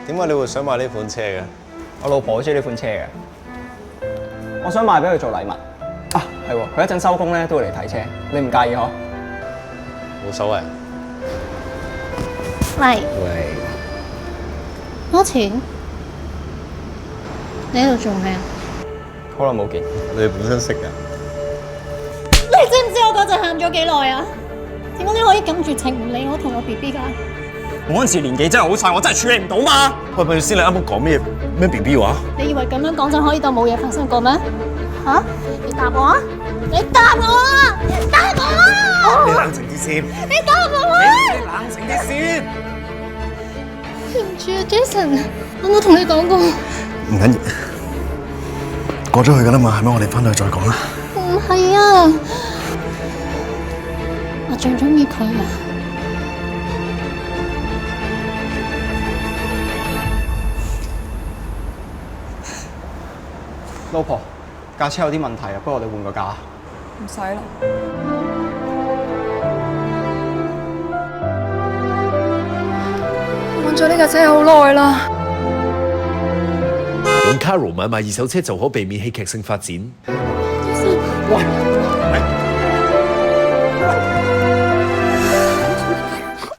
點解你會想買呢款車嘅？我老婆好中意呢款車嘅，我想買俾佢做禮物。啊，係喎，佢一陣收工咧都會嚟睇車，你唔介意嗬？冇所謂。喂，喂，攞錢？你喺度做咩啊？好耐冇見，你哋本身識㗎？你知唔知我嗰陣喊咗幾耐啊？點解你可以咁絕情唔理我同我 BB 㗎？我嗰陣時年紀真係好細，我真係處理唔到嘛。喂，咪先，你啱啱講咩BB 話？你以為咁樣講就可以當冇嘢發生過咩？嚇？你答我啊！你答我啊！答我啊！你冷靜啲先。你答我啊！你冷靜啲先。對唔住啊，Jason，我冇同你講過。唔緊要，過咗去噶啦嘛，係咪？我哋翻去再講啦。唔係啊，我最中意佢啊！老婆，架車有啲問題啊，不如我哋換個架。唔使啦。揾咗呢架車好耐啦。用 Carol 買賣二手車就可避免戲劇性發展。Jason，喂，